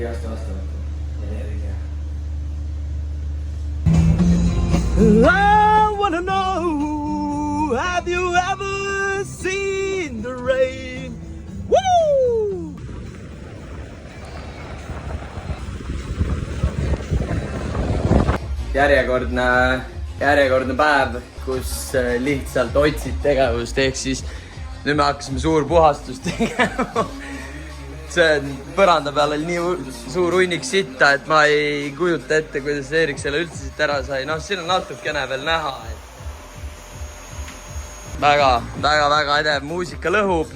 aasta vastavalt. Energia. I wanna know, have you ever seen the rain? Woo! Järjekordne päev, kus lihtsalt otsid tegevust, ehk siis nüüd me hakkasime suur puhastust tegema. See on põranda peal oli nii suur hunnik sitta, et ma ei kujuta ette, kuidas Eerik selle üldse siit ära sai. Noh, siin on natukene veel näha. Väga edev muusika lõhub.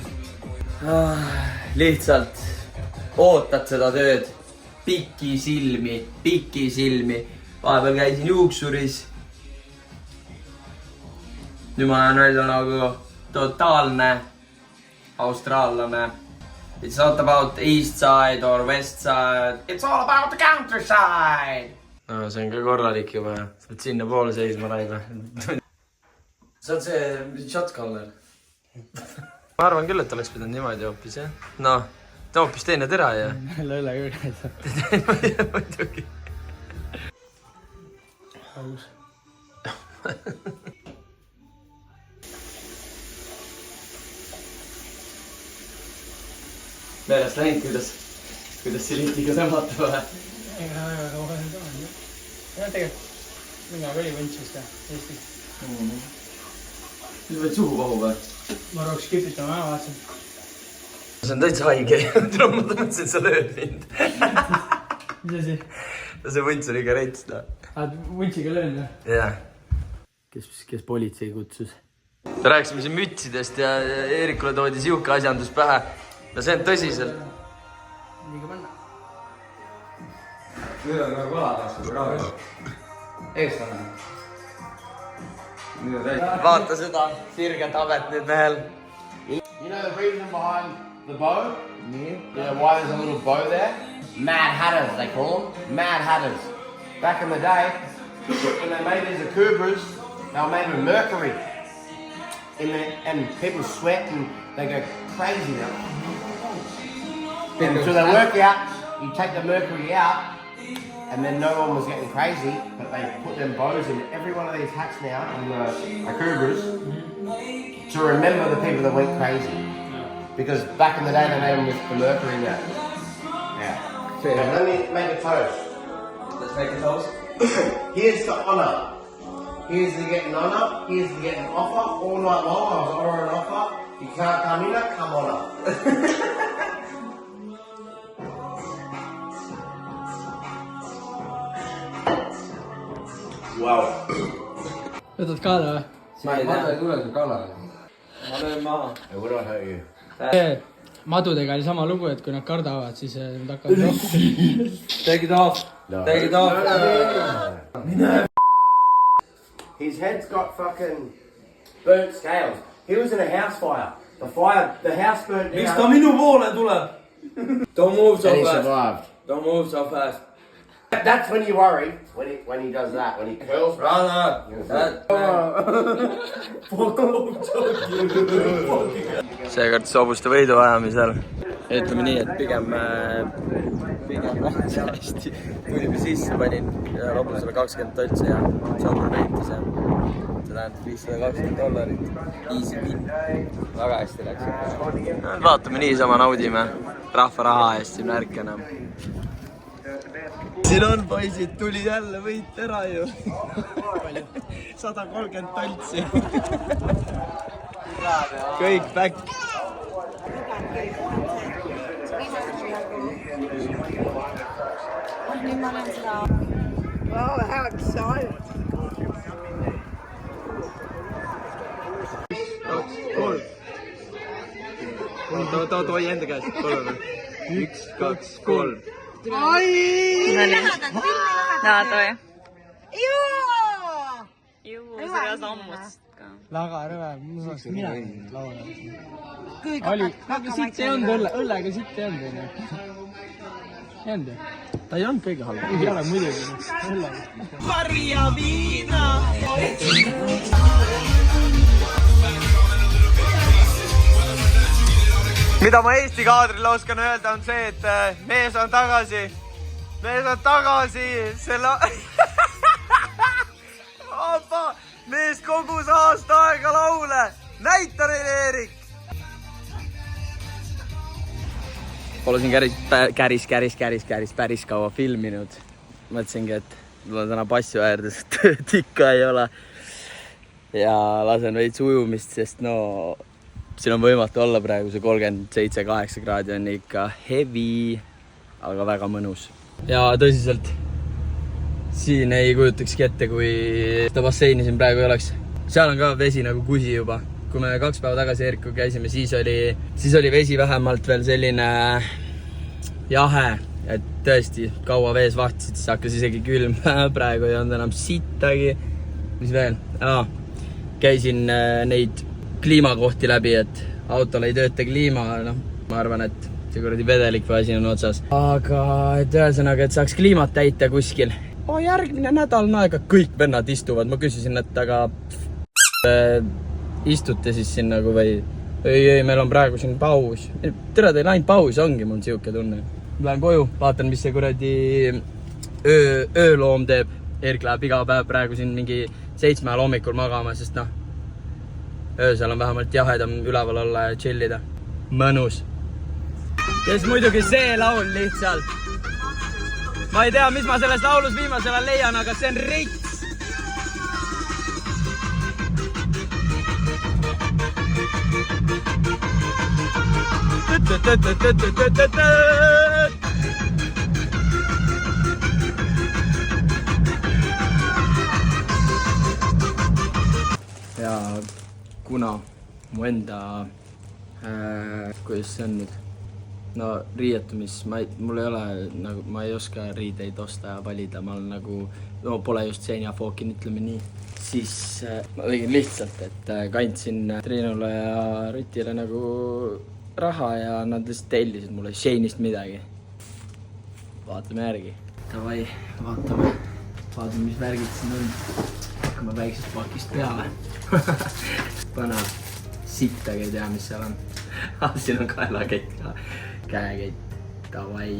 Lihtsalt ootad seda tööd. Pikki silmi. Vahepeal käisin juuksuris. Nüüd ma olen välja nagu totaalne austraallane. It's not about east side or west side. It's all about the countryside. No, see on ka korralik juba. Saad sinna poole seisma raiba. See on see shot caller. Ma arvan küll, et oleks pidanud niimoodi hoopis, jah? No, ta hoopis teine tera, jah? Lõlle küll. Muidugi. Aus. Meelest läinud, kuidas see lihtiga tõmmata või? Ega väga kohe tahan, jah. Ja tegelikult, minna oli võntsist ja Eestis. Nüüd võid suhu pahu või? Ma rooks kipitama ära vaatasin. See on täitsa haige. Ma tõmmatsin, et sa lööd mind. Mis asi? See võnts oli ikka reits, no. Võntsiga löönud või? Jah. Kes politsei kutsus? Rääkisime siin mütsidest ja Eerikule toodi siuke asjandus pähe. No see on tõsiselt. Miga panna? Nüüd on nagu kalatasku kraavil. Eestlane. Vaata seda sirget habet nüüd mehel. You know the reason behind the bow? Yeah, why there's a little bow there? Mad Hatters, they call them. Mad Hatters. Back in the day, when they made these Akubras, they were made with mercury. And people sweat and they go crazy now. And so they work out, you take the mercury out, and then no one was getting crazy, but they put them bows in every one of these hats now, on the Akubras, to remember the people that went crazy. Because back in the day they made them with the mercury in that. Yeah. So let me make a toast. Let's make a toast. Here's the honour. Here's the getting honour. Here's the getting offer. All night long I was honouring offer. You can't come in, come honour. Wow. Võtad kaala või? Ma ei tule su kaala. Ma löön maha. Hey, what do I hurt you? Madudega oli sama lugu, et kui nad kardavad, siis nad hakkavad rohkem. Take it off. No. Take it off. No. His head's got fucking burnt scales. He was in a house fire. The house burnt down. Miks ta minu poole tuleb? Don't move so And he fast. survived. Don't move so fast. That's when you worry, when he does that, when he curls. Brother! Seekord sobuste võidu ajamisel. Ütleme nii, et pigem läks hästi. Tulime sisse, panin robusele 20 toltsi ja sobur võitis ja see tähendab $520. Easy win. Väga hästi läks. Vaatame niisama, naudime rahva raha eest siin värk enam. Siin on poisid, tuli jälle võit ära ju. 130 toltsi. Kõik back. Nüüd ma olen seda... Wow, how excited! Too enda käest, palun. 1, 2, 3. Nada, Juu, seda sammust ka. Väga rõve, ma saaks mina laula. Oli, sitt ei olnud õllega, sitt ei olnud. Ei olnud ju? Ta ei olnud kõige halva. Ei ole muidugi. Õllega. Maria Viina! mida ma Eesti kaadrile oskan öelda on see, et mees on tagasi. Mees on tagasi. Selle... Opa, mees kogus aasta aega laule. Näita neile, Eerik. Pole siin päris kaua filminud. Mõtlesingi, et mul on täna passu äärde, sest tööd ikka ei ole. Ja lasen veits ujumist, sest no siin on võimatu olla praegu, see 37-8 kraadi on ikka heavy, aga väga mõnus. Ja tõsiselt, siin ei kujutakski ette, kui seda basseini siin praegu ei oleks. Seal on ka vesi nagu kusi juba. Kui me 2 päeva tagasi Eerikuga käisime, siis oli vesi vähemalt veel selline jahe, et tõesti kaua vees vahtisid, siis hakkas isegi külm. Praegu ei olnud enam sittagi. Mis veel? Käisin neid kliimakohti läbi, et autol ei tööta kliima, no ma arvan, et see kuradi vedelik või asi on otsas. Aga et ühesõnaga, et saaks kliimat täita kuskil. Järgmine nädal on aega, kõik vennad istuvad. Ma küsisin, et aga istute siis siin nagu või ei, meil on praegu siin paus. Tere, teil ainult paus ongi, mul siuke tunne. Lähen koju, vaatan, mis see kuradi ööloom teeb. Eerik läheb iga päev praegu siin mingi 7 hommikul magama, sest noh, öösel on vähemalt jahedam üleval olla ja chillida. Mõnus. Ja siis muidugi see laul lihtsalt. Ma ei tea, mis ma sellest laulus viimasel ajal leian, aga see on rits. Ja kuna mu enda, kuidas see on nüüd? No riietumis, mul ei ole, nagu, ma ei oska riideid osta ja valida, ma olen nagu, no pole just Senjafookin, ütleme nii. Siis ma tegin lihtsalt, et kandsin Triinule ja Rutile nagu raha ja nad lihtsalt tellisid mulle Sheinist midagi. Vaatame järgi. Davai, vaatame, mis värgid siin on. Hakkame väiksest pakist peale. Pana sittagi ei tea, mis seal on. Siin on kaelakett ka. Käekett, davai,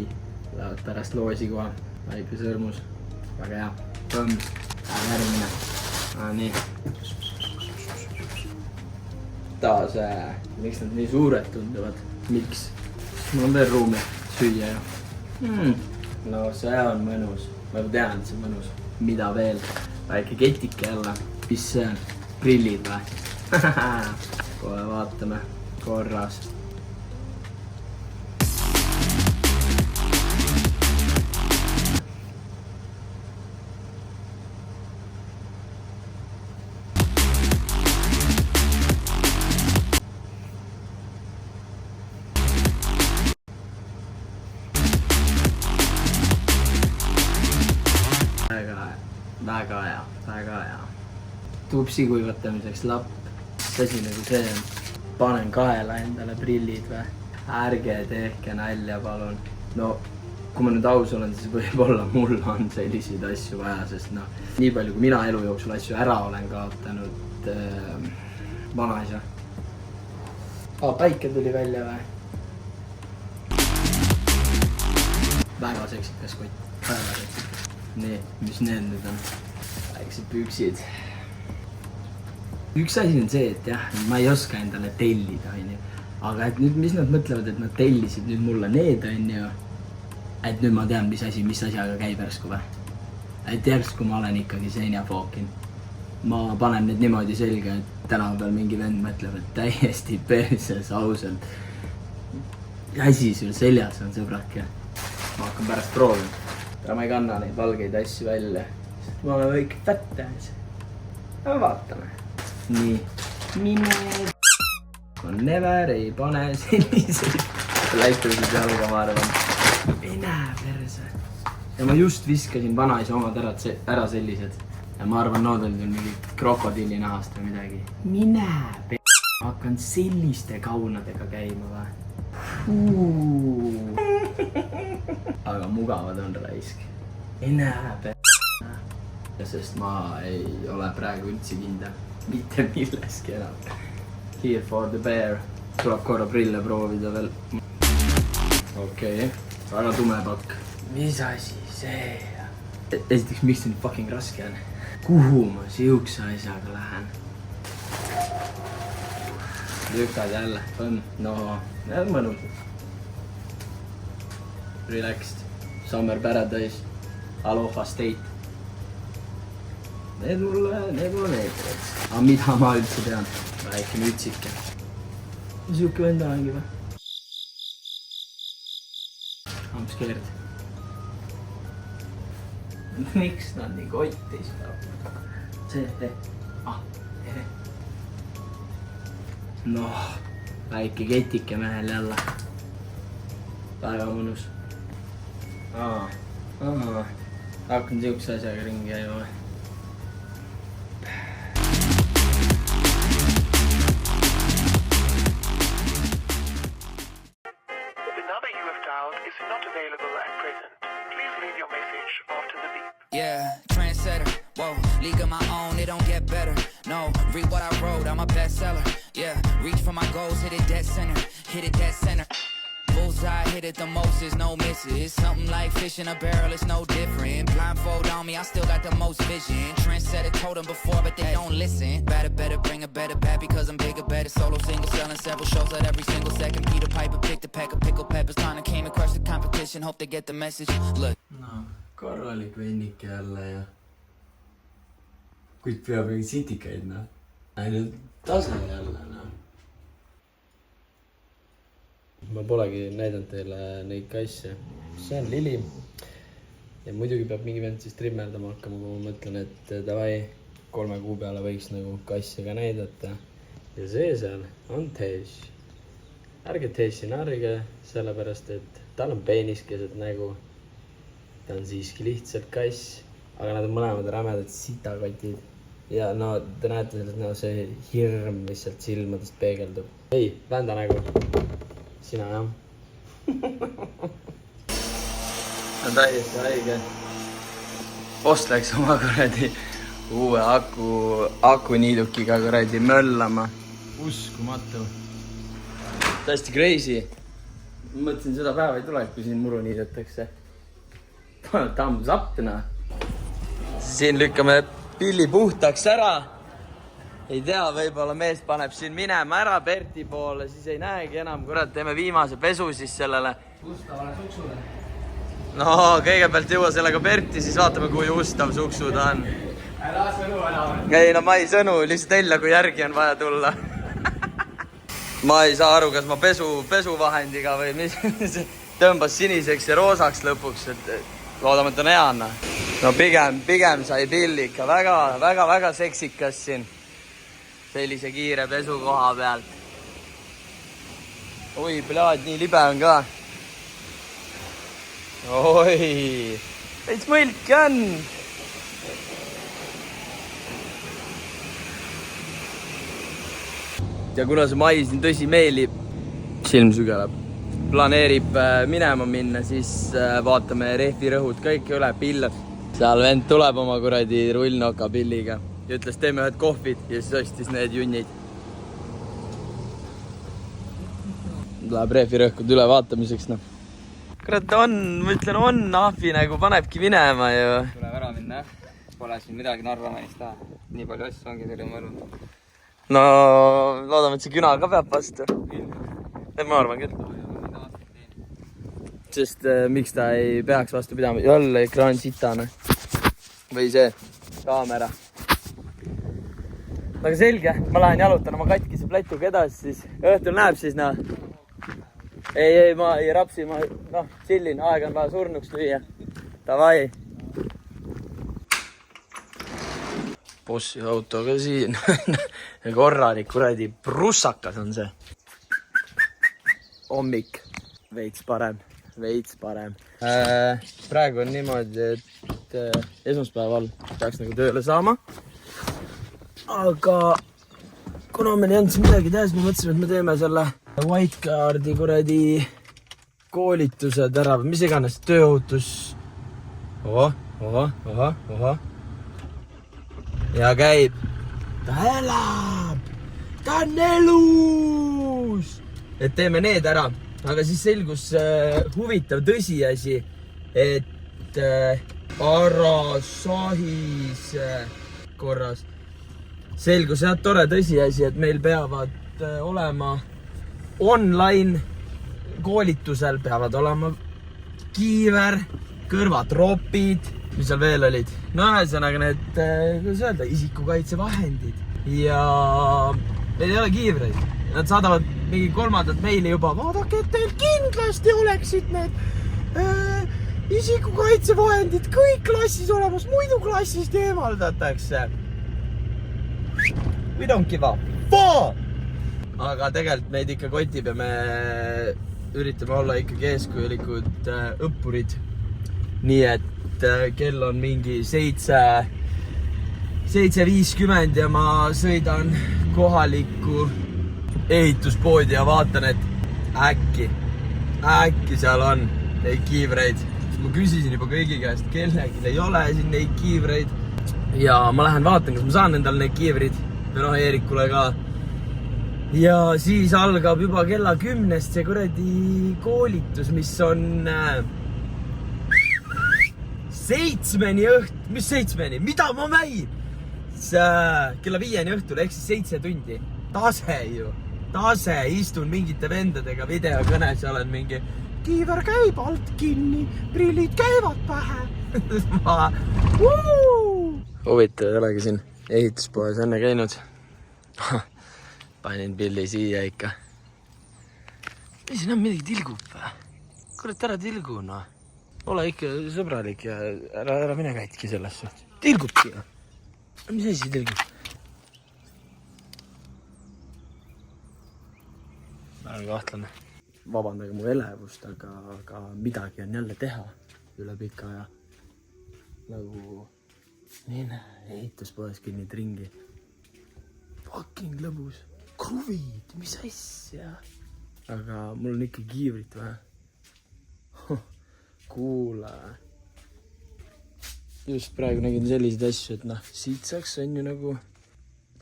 lähevad pärast loosi koha, väike sõrmus, väga hea, põmm, järgmine, nii. Taas, miks nad nii suured tunduvad, miks? Mul on veel ruumi süüa ju. No see on mõnus, ma juba tean, et see on mõnus. Mida veel? Väike ketike jälle, mis see on? Prillid või? Kohe vaatame, korras. Väga hea. Tupsi kuivatamiseks lapp. Asi nagu see on. Panen kaela endale prillid või? Ärge tehke nalja, palun. No, kui ma nüüd aus olen, siis võib-olla mul on selliseid asju vaja, sest noh, nii palju kui mina elu jooksul asju ära olen kaotanud vanaisa. Päike tuli välja või? Väga seksikas kott. Väga seksikas. Nii, mis need nüüd on? Väiksed püksid. Üks asi on see, et jah, ma ei oska endale tellida, aga et nüüd, mis nad mõtlevad, et nad tellisid nüüd mulle need, et nüüd ma tean, mis asjaga käib järsku või. Et järsku ma olen ikkagi Senjafookin. Ma panen need niimoodi selga, et tänapäeval mingi vend mõtleb, et täiesti perses ausalt. Asi sul seljas on, sõbrak, ja ma hakkan pärast proovima. Täna ma ei kanna neid valgeid asju välja. Ma olen väike pättäis. Aga vaatame. Nii. Mine. Ma never ei pane selliseid. Läiklusid jalga, ma arvan. Ei näe perse. Ja ma just viskasin vanaisa omad ära sellised. Ja ma arvan, nood olid mingi krokodilli nahast või midagi. Mine perse. Ma hakkan selliste kaunadega käima või. Aga mugavad on raisk. Ei näe perse. Sest ma ei ole praegu üldse kindel. Mitte milleski enam. Here for the bear. tuleb korra prille proovida veel. Okei, väga tume pakk. Mis asi see? Esiteks, miks see nüüd fucking raske on? Kuhu ma siukse asjaga lähen? Lükkad jälle, on. No, need mõnus. Relaxed. Summer Paradise. Aloha State. Need mulle meeldivad. Aga mida ma üldse tean? Väike mütsike. Siuke vend olengi või? I'm scared. Miks nad nii kottis peab? See. Noh, väike ketike mehel jälle. Väga mõnus. Hakkan siukse asjaga ringi käima või? Yeah, trendsetter, whoa, league of my own, it don't get better. No, read what I wrote, I'm a bestseller. Yeah, reach for my goals, hit it dead center. Bullseye, hit it the most, there's no misses. It's something like fish in a barrel, it's no different. Blindfold on me, I still got the most vision. Trendsetter told them before, but they don't listen. Better, bring a better bat because I'm bigger, better. Solo, single, selling several shows at every single second. Peter Piper picked a pack of pickled peppers. Time came and crushed the competition, hope they get the message. Look. No, korralik vennike jälle ja kuid peab mingi sitikaid, noh. Ainult tase jälle, noh. Ma polegi näidanud teile neid kasse. See on Lili. Ja muidugi peab mingi vend siis trimmerdama hakkama, kui ma mõtlen, et davai 3 kuu peale võiks nagu kasse ka näidata. Ja see seal on Tesh. Ärge Teshi narrige, sellepärast, et tal on peenis keset nägu. Ta on siiski lihtsalt kass, aga nad on mõlemad rämedad sitakotid. Ja no, te näete sellest, no see hirm, mis sealt silmadest peegeldub. Ei, vända nägu. Sina, jah. On täiesti haige. Post läks oma kuradi uue akuniidukiga kuradi möllama. Uskumatu. Täiesti crazy. Mõtlesin, seda päeva ei tule, kui siin muru niidetakse. Thumbs up, noh. Siin lükkame pilli puhtaks ära. Ei tea, võib-olla mees paneb siin minema ära Berti poole, siis ei näegi enam. Kurat, teeme viimase pesu siis sellele Ustavale suksule. No, kõigepealt jõua sellega Berti, siis vaatame, kui ustav suksu ta on. Ära sõnu enam. Ei, no ma ei sõnu, lihtsalt helja, kui järgi on vaja tulla. Ma ei saa aru, kas ma pesuvahendiga või mis tõmbas siniseks ja roosaks lõpuks, et loodame, et on hea. No pigem sai pilli ikka väga seksikas siin. Sellise kiire pesu koha pealt. Oi, plaad, nii libe on ka. Oi, veits mõlki on. Ja kuna see mais on tõsimeeli silm sügeleb, planeerib minema minna, siis vaatame rehvirõhud kõik üle, pillad. Seal vend tuleb oma kuradi rullnoka pilliga. Ja ütles, teeme ühed kohvid ja siis ostis need junnid. Läheb rehvirõhkud üle vaatamiseks, noh. Kurat, ma ütlen, on ahvi nagu panebki minema ju. Tuleb ära minna, pole siin midagi Narvamanist taha. Nii palju asju ongi teile mõelnud. No, loodame, et see küna ka peab vastu. Ma arvan küll. Sest miks ta ei peaks vastu pidama? Jälle ekraan sitane. Või see kaamera. Aga selge, ma lähen jalutan oma katkise plätuga edasi, siis õhtul näeb siis, noh. Ei, ma ei rapsi, ma chillin, aeg on vaja surnuks lüüa. Davai. Bossi autoga siin. Korralik kuradi prussakas on see. Hommik. Veits parem. Praegu on niimoodi, et esmaspäeval peaks nagu tööle saama. Aga kuna meil ei olnud siin midagi teha, siis me mõtlesime, et me teeme selle Whitecardi kuradi koolitused ära, mis iganes, tööohutus. Oho. Ja käib. Ta elab! Ta on elus! et teeme need ära. Aga siis selgus huvitav tõsiasi, et Parasahis korras selgus jah tore tõsiasi, et meil peavad olema online koolitusel, peavad olema kiiver, kõrvatropid, mis seal veel olid. No ühesõnaga need, kuidas öelda, isikukaitsevahendid. Ja meil ei ole kiivreid. Nad saadavad mingi kolmandat meili juba. Vaadake, et teil kindlasti oleksid need isikukaitsevahendid kõik klassis olemas, muidu klassist eemaldatakse. We don't give a fuck! Aga tegelikult meid ikka kotib ja me üritame olla ikkagi eeskujulikud õppurid. Nii et kell on mingi 7:50 ja ma sõidan kohalikku ehituspoodi ja vaatan, et äkki seal on neid kiivreid. Ma küsisin juba kõigi käest, kellelgi ei ole siin neid kiivreid. Ja ma lähen vaatan, kas ma saan endale neid kiivrid. Ja noh, Eerikule ka. Ja siis algab juba kella 10-st see kuradi koolitus, mis on 7-ni õht. Mis 7-ni? Mida ma mäin? Kella 5-ni õhtul, ehk siis 7 tundi. Tase ju. Tase, istun mingite vendadega videokõnes ja olen mingi kiiver käib alt kinni, prillid käivad pähe. Huvitav ei olegi siin ehituspoes enne käinud. Panin pilli siia ikka. Siin on midagi tilgub või? Kurat, ära tilgu, noh. Ole ikka sõbralik ja ära mine käitki sellesse. Tilgubki. Mis asi tilgub? Väga kahtlane. Vabandage mu elevust, aga midagi on jälle teha üle pika aja. Nagu mine ehituspoes kinnid ringi. Fucking lõbus. Kruvid, mis asja? Aga mul on ikka kiivrit vähe. Kuule. Just praegu nägin selliseid asju, et noh, siit saaks on ju nagu,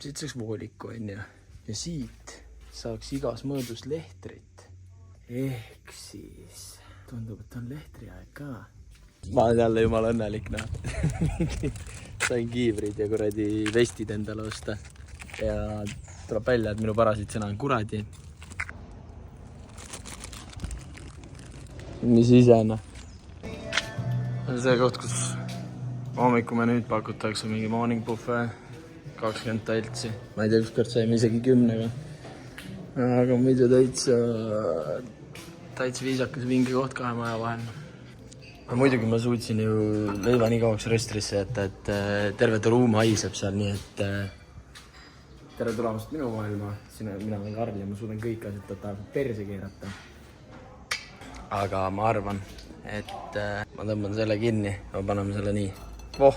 siit saaks vooliku on ju. Ja siit saaks igas mõõdus lehtrit. Ehk siis tundub, et on lehtriaeg ka. Ma olen jälle jumala õnnelik, noh. Sain kiivrid ja kuradi vestid endale osta. Ja tuleb välja, et minu parasid sõna on kuradi. Mis ise, noh. See koht, kus hommikumenüüd pakutakse mingi morning buffet, 20 taltsi. Ma ei tea, kuskord saime isegi 10-ga. Aga muidu täitsa viisakas vingi koht 2 maja vahel. Muidugi ma suutsin ju leiva nii kauaks röstrisse jätta, et terve ruum haiseb seal, nii et tere tulemast minu maailma. Mina olen Karl ja ma suudan kõik asjad totaalselt perse keerata. Aga ma arvan, et ma tõmban selle kinni ja paneme selle nii. Voh!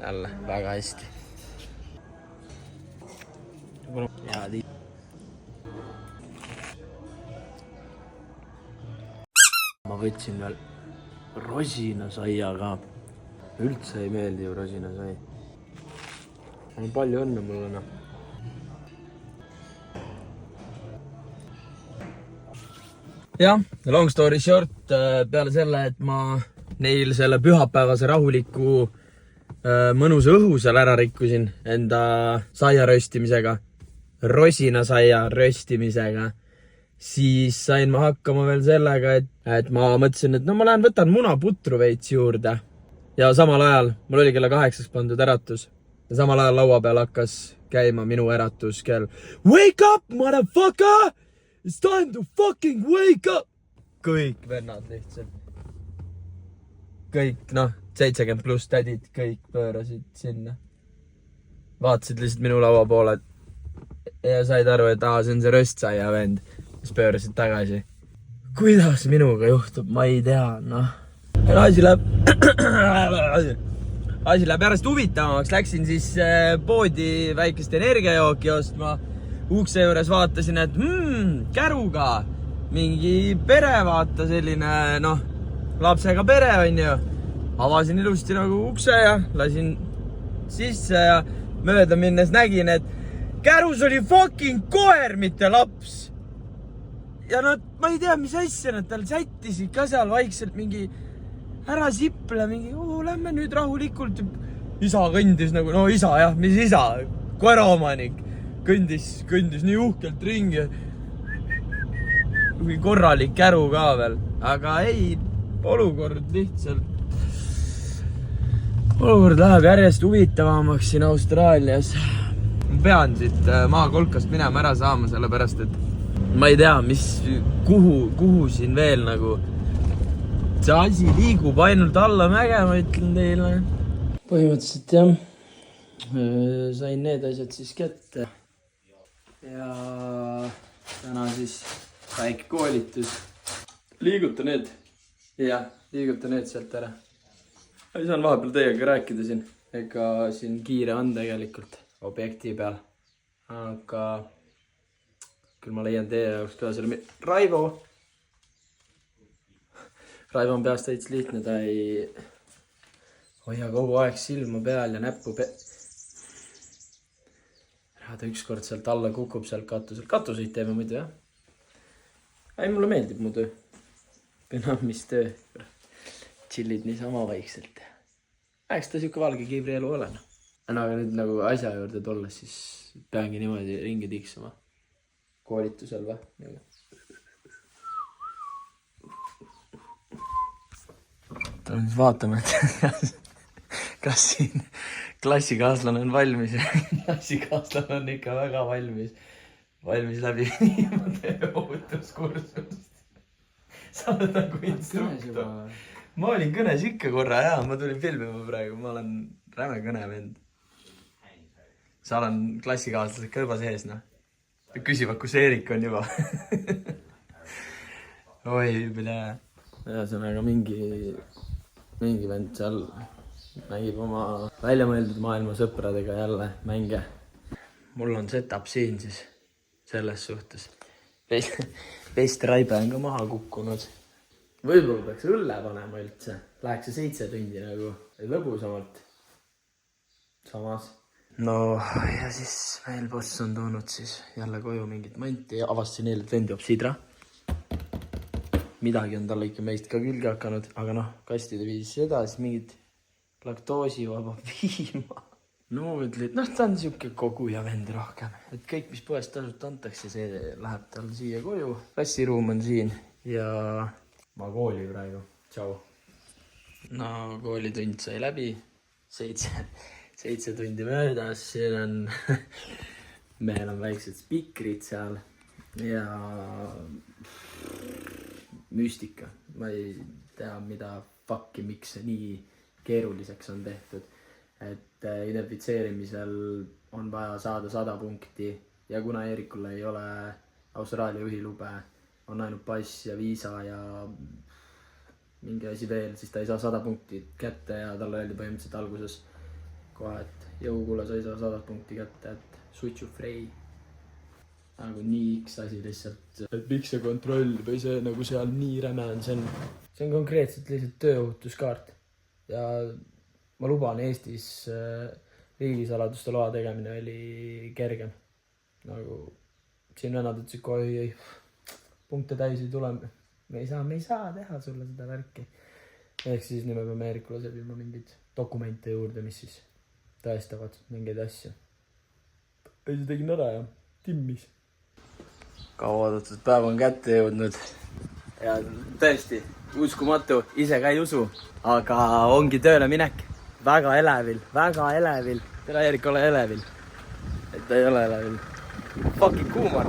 Jälle, väga hästi. Ma võtsin veel rosinasaia ka. Üldse ei meeldi ju rosinasai. Palju õnne mulle, noh. Jah, long story short, peale selle, et ma neil selle pühapäevase rahuliku mõnusa õhu seal ära rikkusin enda saia röstimisega, rosinasaia röstimisega, siis sain ma hakkama veel sellega, et ma mõtlesin, et no ma lähen võtan munaputru veits juurde. Ja samal ajal, mul oli kella 8 pandud äratus. Ja samal ajal laua peal hakkas käima minu äratuskell. Wake up, motherfucker! It's time to fucking wake up! Kõik vennad lihtsalt. Kõik, noh, 70 pluss tädid, kõik pöörasid sinna. Vaatasid lihtsalt minu laua poole ja said aru, et see on see röstsaia vend. Siis pöörasid tagasi. Kuidas minuga juhtub, ma ei tea, noh. Asi läheb järjest huvitavamaks. Läksin siis poodi väikest energiajooki ostma. Ukse juures vaatasin, et käruga mingi pere, vaata selline, noh, lapsega pere on ju. Avasin ilusti nagu ukse ja lasin sisse ja mööda minnes nägin, et kärus oli fucking koer, mitte laps. ja nad, ma ei tea, mis asja nad tal sättisid ka seal vaikselt mingi ära siple, mingi lähme nüüd rahulikult. Isa kõndis nagu, no isa jah, mis isa, koeraomanik. Kõndis nii uhkelt ringi. Korralik käru ka veel, aga ei, olukord läheb järjest huvitavamaks siin Austraalias. Ma pean siit maakolkast minema ära saama, sellepärast, et ma ei tea, kuhu siin veel nagu see asi liigub ainult alla mäge, ma ütlen teile. Põhimõtteliselt jah, sain need asjad siis kätte ja täna siis väike koolitus. Liiguta need sealt ära. Ei saan vahepeal teiega rääkida siin. Ega siin kiire on tegelikult objekti peal. Aga küll ma leian teie jaoks ka selle... Raivo on peast täits lihtne, ta ei hoia kogu aeg silma peal ja näppu ta ükskord sealt alla kukub sealt katusel. Katuseid teeme muidu, jah? Ei, mulle meeldib mu töö. Enam mis töö. Chillid niisama vaikselt. Eks ta siuke valge kiivri elu ole. Aga nüüd nagu asja juurde tulles, siis peangi niimoodi ringi tiksuma. Koolitusel või? Tuleme siis vaatama, et kas siin klassikaaslane on valmis. Klassikaaslane on ikka väga valmis. Valmis läbi viimade ohutuskursust. Sa oled nagu instruktor. Ma olin kõnes ikka korra, jaa. Ma tulin filmima praegu. Ma olen räme kõnevend. Sa olen klassikaaslased ka juba sees, noh. Küsivad, kus Eerik on juba. Oi, pile. Ühesõnaga mingi vend seal mängib oma väljamõeldud maailma sõpradega jälle mänge. Mul on setup siin siis selles suhtes. Vest raibe on ka maha kukkunud. Võib-olla peaks õlle panema üldse. Läheks see 7 tundi nagu lõbusamalt. Samas. No ja siis meil boss on toonud siis jälle koju mingit manti ja avastasin eel, et vend joob sidra. Midagi on talle ikka meist ka külge hakanud, aga noh, kastide viis seda, siis mingid laktoosivaba piima. No ma mõtlin, et ta on siuke koguja vend rohkem. Et kõik, mis poest tasuta antakse, see läheb tal siia koju. Klassiruum on siin ja ma kooli praegu. Tšau. No koolitund sai läbi. 7 tundi möödas. Siin on, meil on väiksed spikrid seal ja müstika. Ma ei tea, mida fucki, miks see nii keeruliseks on tehtud. Et identifitseerimisel on vaja saada 100 punkti ja kuna Eerikul ei ole Austraalia juhilube, on ainult pass ja viisa ja mingi asi veel, siis ta ei saa 100 punkti kätte ja talle öeldi põhimõtteliselt alguses kohe, et jõukuule, sa ei saa 100 punkti kätte, et switch of free. Nagu nii X asi lihtsalt, et miks see kontroll või see nagu seal nii räme on, see on konkreetselt lihtsalt tööohutuskaart ja ma luban, Eestis riigisaladuste loa tegemine oli kergem. Nagu siin vennad ütlesid kohe, ei, punkte täis ei tule. Me ei saa teha sulle seda värki. Ehk siis nüüd me peame Eerikule sebima mingeid dokumente juurde, mis siis tõestavad mingeid asju. Ei, see tegin ära ja timmis. Kauaadatud päev on kätte jõudnud. Ja tõesti, uskumatu, ise ka ei usu, aga ongi tööle minek. Väga elevil. Tere Eerik, ole elevil. Et ta ei ole elevil. Fucking kuumar.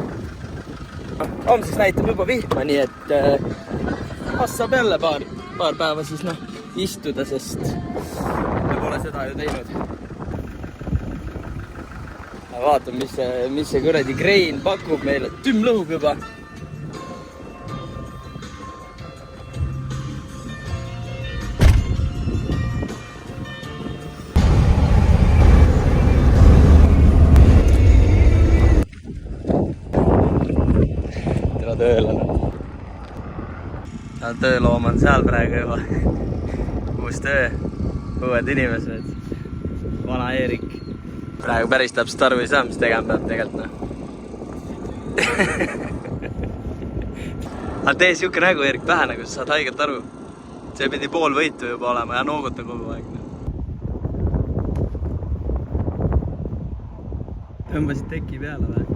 Homsest näitab juba vihma, nii et saab jälle paar päeva siis istuda, sest me pole seda ju teinud. Vaatan, mis see kuradi Krein pakub meile. Tüm lõhub juba. Tööloom on seal praegu juba. Uus töö, uued inimesed, vana Eerik. Praegu päris täpselt aru ei saa, mis tegema peab tegelikult. Aga tee siuke nägu, Erik, pähe nagu sa saad haigelt aru. See pidi pool võitu juba olema ja nooguta kogu aeg. Tõmbasid teki peale või?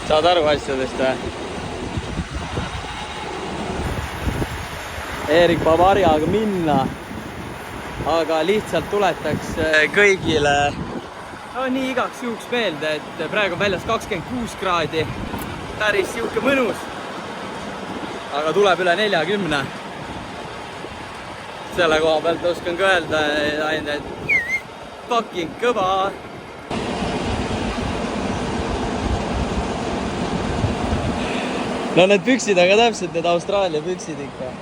Saad aru asjadest või? Erik Bavarjaga minna, aga lihtsalt tuletaks kõigile nii igaks juhuks meelde, et praegu on väljas 26 kraadi, päris siuke mõnus, aga tuleb üle 40. Selle koha pealt oskan ka öelda ainult, et fucking kõva. No need püksid on ka täpselt need Austraalia püksid ikka.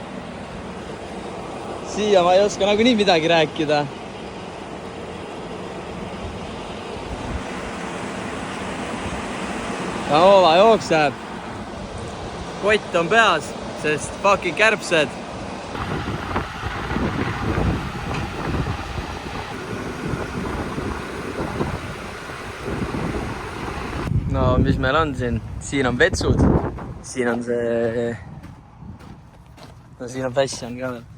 Siia ma ei oska nagunii midagi rääkida. Kaova jookseb. Kott on peas, sest fucking kärbsed. No mis meil on siin? Siin on vetsud. Siin on see... No siin on fashion ka veel.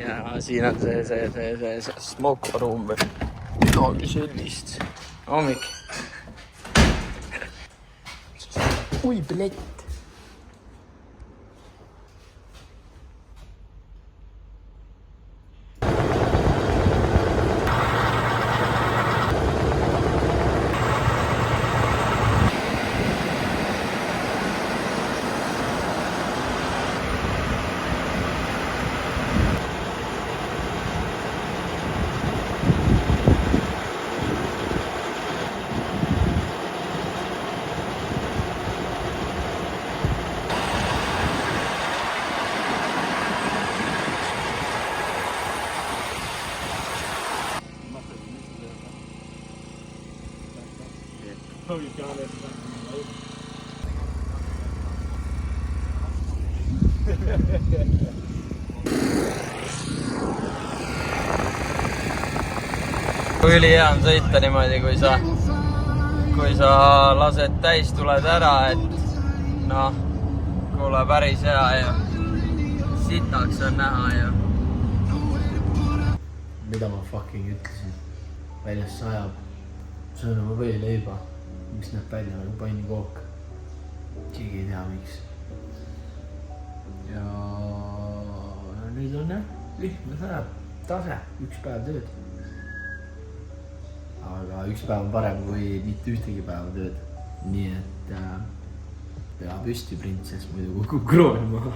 Ja siin on see smoke room või midagi sellist. Hommik. Ui, blett. Ülihea on sõita niimoodi, kui sa lased täis, tuled ära, et noh, kuule päris hea ja sitaks on näha ja. Mida ma fucking ütlesin? Väljas sajab. Söön oma võileiba, mis näeb välja nagu pannikook. Keegi ei tea, miks. Ja nüüd on jah, lihtne sajab. Tase, üks päev tööd. Aga üks päev on parem kui mitte ühtegi päeva tööd. Nii et pea püsti printsess, muidu kukub kroon maha.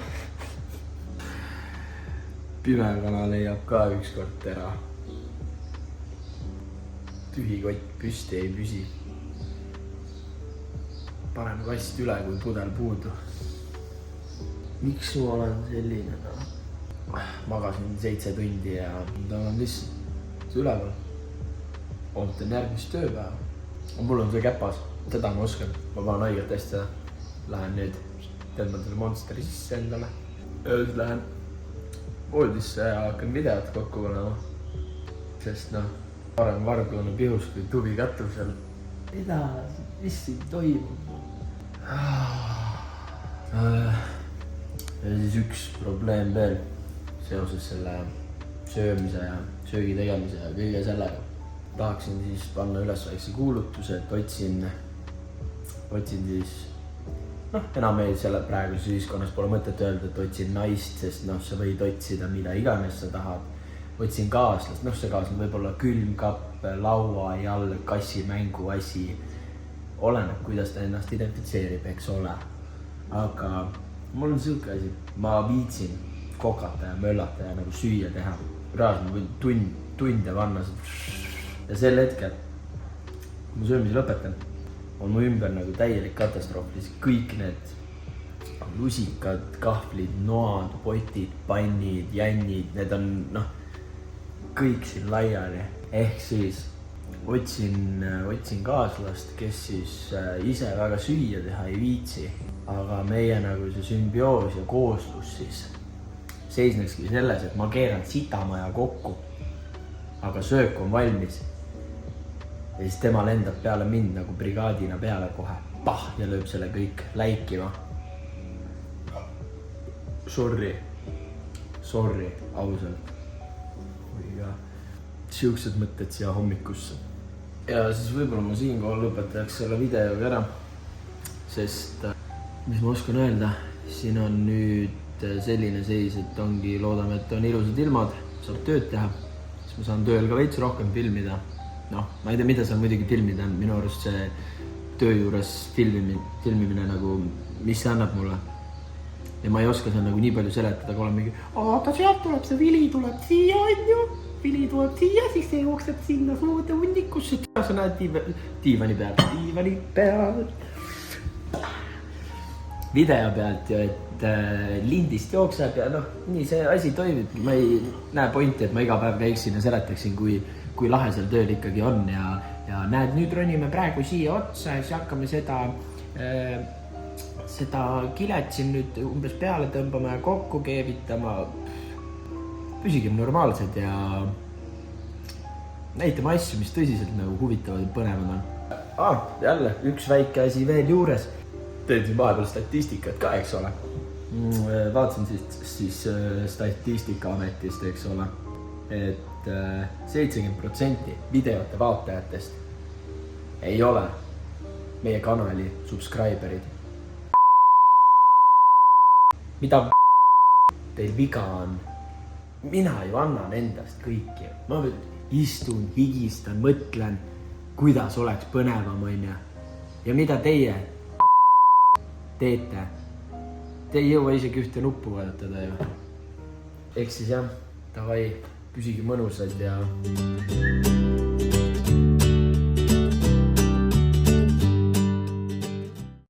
Pimekana leiab ka ükskord tera. Tühi kott püsti ei püsi. Parem kast üle kui pudel puudu. Miks ma olen selline? Magasin 7 tundi ja ta on lihtsalt üleval. Ootan järgmist tööpäeva. Mul on see käpas, seda ma oskan. Ma panen haigelt hästi seda. Lähen nüüd, tõmban selle Monsteri sisse endale. Öös lähen voodisse ja hakkan videot kokku panema. Sest noh, parem varblane pihus kui tuvi katusel. Mida? Mis siin toimub? Ja siis üks probleem veel seoses selle söömise ja söögi tegemise ja kõige sellega. Tahaksin siis panna üles väikse kuulutuse, et otsin siis, enam ei selle praeguses ühiskonnas pole mõtet öelda, et otsin naist, sest sa võid otsida mida iganes sa tahad. Otsin kaaslast, see kaaslane võib olla külmkapp, laua, jalg, kassi, mänguasi. Oleneb, kuidas ta ennast identifitseerib, eks ole. Aga mul on siuke asi, ma viitsin kokata ja möllata ja nagu süüa teha. Raas ma võin tunde panna ja sel hetkel, kui ma söömise lõpetan, on mu ümber nagu täielik katastroof. Kõik need lusikad, kahvlid, noad, potid, pannid, jännid, need on kõik siin laiali. Ehk siis otsin kaaslast, kes siis ise väga süüa teha ei viitsi. Aga meie nagu see sümbioos ja kooslus siis seisnekski selles, et ma keeran sitamaja kokku, aga söök on valmis. Ja siis tema lendab peale mind nagu brigaadina peale kohe. Pah! Ja lööb selle kõik läikima. Sorry, ausalt. Siuksed mõtted siia hommikusse. Ja siis võib-olla ma siinkohal lõpetaks selle videoga ära, sest mis ma oskan öelda, siin on nüüd selline seis, et ongi, loodame, et on ilusad ilmad, saab tööd teha, siis ma saan tööl ka veits rohkem filmida. Noh, ma ei tea, mida seal muidugi filmida on, minu arust see töö juures filmimine nagu, mis see annab mulle. Ja ma ei oska seal nagu nii palju seletada, kui olen mingi, oota, sealt tuleb see vili, tuleb siia, on ju. Vili tuleb siia, siis see jookseb sinna suurde hunnikusse. Sa näed diivani pealt. Video pealt ju, et lindist jookseb ja noh, nii see asi toimib. Ma ei näe pointi, et ma iga päev käiksin ja seletaksin, kui lahe seal tööl ikkagi on. Ja näed, nüüd ronime praegu siia otsa ja siis hakkame seda kilet siin nüüd umbes peale tõmbama ja kokku keevitama. Püsigem normaalsed ja näitame asju, mis tõsiselt nagu huvitavad ja põnevad on. Jälle, üks väike asi veel juures. Teed vahepeal statistikat ka, eks ole. Vaatasin siis Statistikaametist, eks ole, et 70% videote vaatajatest ei ole meie kanali subscriberid. Mida teil viga on? Mina ju annan endast kõiki. Ma istun, higistan, mõtlen, kuidas oleks põnevam, on ja. Ja mida teie teete? Te ei jõua isegi ühte nuppu vajutada ju. Ehk siis jah, davai, püsigi mõnusad ja...